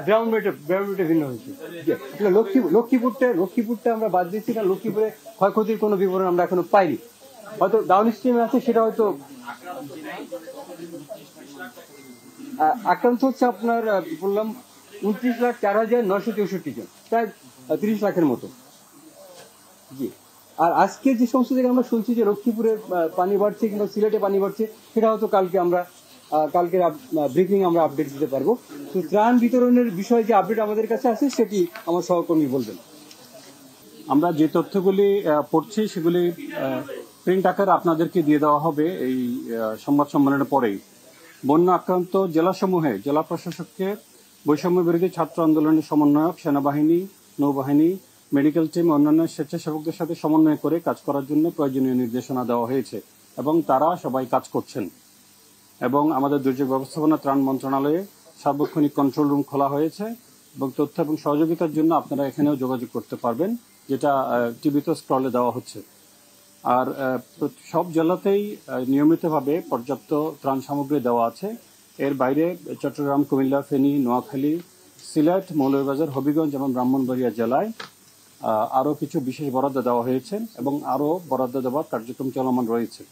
Ground রেটে ভিন্ন হয়েছে। লক্ষ্মীপুরটা আমরা বাদ দিচ্ছি, কারণ লক্ষ্মীপুরে ক্ষয়ক্ষতির কোনো বিবরণ আমরা এখনো পাইনি। হয়তো ডাউন স্ট্রিমে আছে, সেটা হয়তো আক্রান্ত হচ্ছে আপনার বললাম 29,04,963 জন, প্রায় 30 লাখের মতো। জি। আর আজকে যে সমস্ত জায়গায় আমরা শুনছি যে লক্ষ্মীপুরে পানি বাড়ছে কিংবা সিলেটে পানি বাড়ছে, সেটা হয়তো কালকে ব্রিফিং আমরা আপডেট দিতে পারবো। তো ত্রাণ বিতরণের বিষয়ে যে আপডেট আমাদের কাছে আছে, সেটি আমার সহকর্মী বলবেন। আমরা যে তথ্যগুলি পড়ছি সেগুলি প্রিন্ট আকারে আপনাদেরকে দিয়ে দেওয়া হবে এই সংবাদ সম্মেলনের পরেই। বন্যা আক্রান্ত জেলাসমূহে জেলা প্রশাসককে বৈষম্য বিরোধী ছাত্র আন্দোলনের সমন্বয়ক, সেনাবাহিনী, নৌবাহিনী, মেডিকেল টিম, অন্যান্য স্বেচ্ছাসেবকদের সাথে সমন্বয় করে কাজ করার জন্য প্রয়োজনীয় নির্দেশনা দেওয়া হয়েছে এবং তারা সবাই কাজ করছেন। এবং আমাদের দুর্যোগ ব্যবস্থাপনা ত্রাণ মন্ত্রণালয়ে সার্বক্ষণিক কন্ট্রোল রুম খোলা হয়েছে এবং তথ্য এবং সহযোগিতার জন্য আপনারা এখানেও যোগাযোগ করতে পারবেন, যেটা টিভিতে স্ক্রলে দেওয়া হচ্ছে। আর সব জেলাতেই নিয়মিতভাবে পর্যাপ্ত ত্রাণ সামগ্রী দেওয়া আছে। এর বাইরে চট্টগ্রাম, কুমিল্লা, ফেনী, নোয়াখালী, সিলেট, মৌলভীবাজার, হবিগঞ্জ এবং ব্রাহ্মণবাড়িয়া জেলায় আরও কিছু বিশেষ বরাদ্দ দেওয়া হয়েছে এবং আরও বরাদ্দ দেওয়ার কার্যক্রম চলমান রয়েছে।